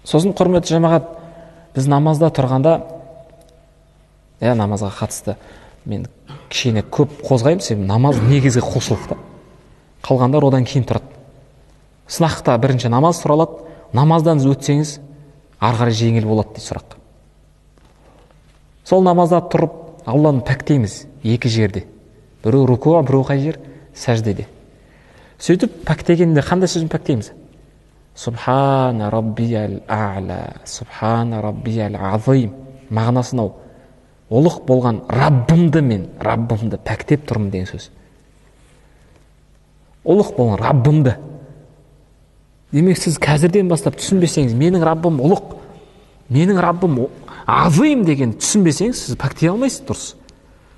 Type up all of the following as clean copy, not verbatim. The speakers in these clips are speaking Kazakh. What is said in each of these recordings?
Сосын құрметті жамағат, біз намазда тұрғанда, намазға қатысты мен кішкене көп қозғаймын, себебі намаз негізгі құлшылық та. Қалғандар одан кейін тұрады. Сынақта бірінші намаз сұралады, намаздан өтсеңіз, ары қарай жеңіл болады дейді сұрақ. Сол намазда тұрып, Алланы пәктейміз екі жерде. Біреу рукуа, біреу қай жер? Сәждеде. Сөйтіп пәктегенде қандай сөзін пәктейміз? Субхана раббиял а'ла, субхана раббиял азим. Мағынасы мынау. Ұлық болған Раббымды пәктеп тұрмын деген сөз. Ұлық болған Раббымды. Демек сіз қазірден бастап түсінбесеңіз, менің Раббым ұлық, менің Раббым азим деген түсінбесеңіз, сіз пәктей алмайсыз, дұрыс.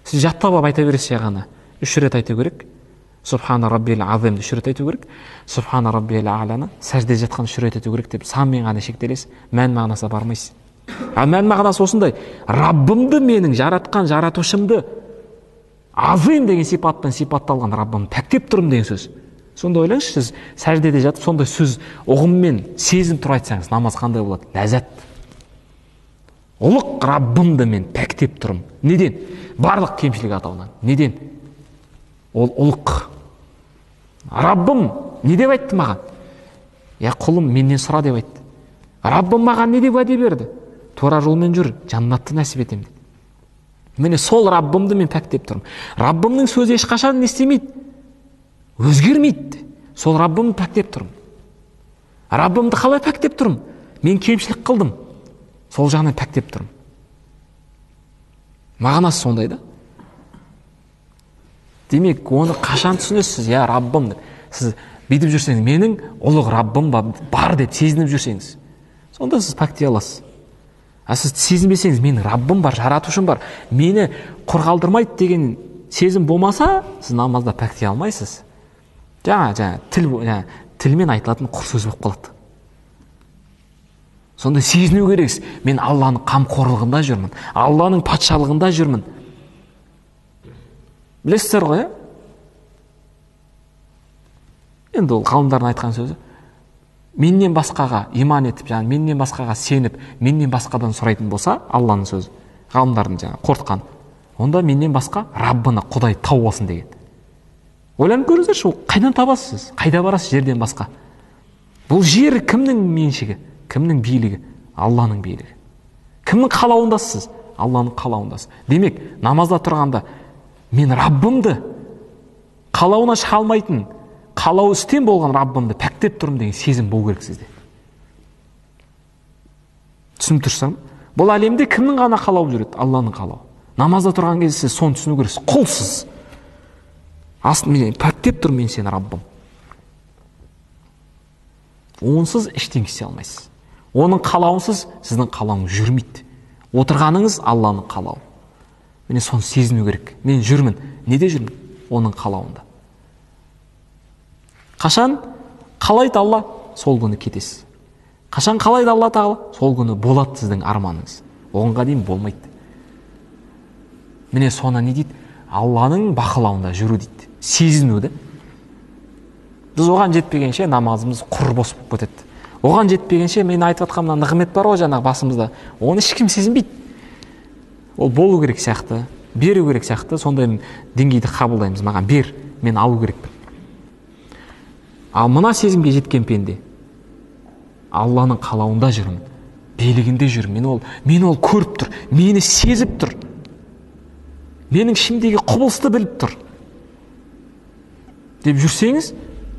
Сіз жаттап айта бересіз ғана. 3 рет айту керек. Субхана раббил азимді 3 рет айту керек. Субхана раббил а'ланы сәжде жатқан 3 рет айту керек деп санмен ғана шектелесіз, мән мағынасына бармайсыз. Мән мағынасы осындай: Раббымды, менің жаратқан жаратушымды, азим деген сипатпен сипатталған Раббымды пәктеп тұрмын деген сөз. Сонда ойлаңызшы, сіз сәждеде жатып сондай сөз ұғыммен сезім тұр айтсаңыз, намаз қандай болады? Ләззат. Ұлық Раббымды мен пәктеп тұрмын. Неден? Барлық кемшілік атауынан. Неден? Ол ұлық. Раббым не деп айтты маған? Құлым, менен сұра деп айтты. Раббым маған не деп уәде берді? Тура жолмен жүр, жаннатты нәсіп етем деді. Міне сол Раббымды мен пәктеп тұрмын. Раббымның сөзі ешқашан не істемейді? Өзгермейді. Сол Раббымды пәктеп тұрмын. Раббымды қалай пәктеп тұрмын? Мен кемшілік қылдым. Сол жағынан пәктеп тұрмын. Мағынасы сондай да. Демек, оны қашан түсінесіз? Раббым деп. Сіз бүйтіп жүрсеңіз, менің ұлық Раббым бар деп сезініп жүрсеңіз, сонда сіз пәктей аласыз. Сіз сезінбесеңіз, менің Раббым бар, жаратушым бар, мені құр қалдырмайды деген сезім болмаса, сіз намазда пәктей алмайсыз. Тілмен айтылатын құр сөз болып қалады. Сонда сезіну керексіз. Мен Алланың қамқорлығында жүрмін, Алланың патшалығында жүрмін. Білесіздер ғой, Енді ол ғалымдардың айтқан сөзі. Меннен басқаға иман етіп, меннен басқаға сеніп, меннен басқадан сұрайтын болса, Алланың сөзі, ғалымдардың қорытқан, онда меннен басқа Раббыны, Құдай тауып алсын деген. Ойланып көріңіздерші, қайдан табасыз? Қайда барасыз жерден басқа? Бұл жер кімнің меншігі? Кімнің билігі? Алланың билігі. Кімнің қалауындасыз? Алланың қалауындасыз. Демек, намазда тұрғанда мен Раббымды, қалауына шыға алмайтын, қалау істен болған Раббымды пәктеп тұрмын деген сезім болу керек сізде. Түсініп тұрсам, бұл әлемде кімнің ғана қалауы жүреді? Алланың қалауы. Намазда тұрған кезде сіз соны түсіну керексіз. Құлсыз. Мен пәктеп тұрмын, мен сені Раббым. Онсыз ештеңе істей алмайсыз. Оның қалауынсыз сіздің қалауыңыз жүрмейді. Отырғаныңыз Алланың қалауы. Міне соны сезіну керек. Мен жүрмін. Неде жүрмін? Оның қалауында. Қашан қалайды Алла? Сол күні кетесіз. Қашан қалайды Алла Тағала? Сол күні болады сіздің арманыңыз. Оғанға дейін болмайды. Міне соны не дейді? Алланың бақылауында жүру дейді. Сезінуді. Біз оған жетпегенше намазымыз құр бос болып кетеді. Оған жетпегенше мен айтып жатқан мына нығмет бар ғой жаңағы басымызда. Оны ешкім сезінбейді. Ол болу керек сияқты, беру керек сияқты, сондай деңгейді қабылдаймыз. Маған бер, мен алу керекпін. Ал мына сезімге жеткен пенде Алланың қалауында жүрмін, билігінде жүрмін. Мені ол көріп тұр, мені сезіп тұр. Менің ішімдегі құбылысты біліп тұр деп жүрсеңіз,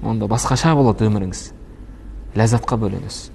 онда басқаша болады өміріңіз. Ләззатқа бөленесіз.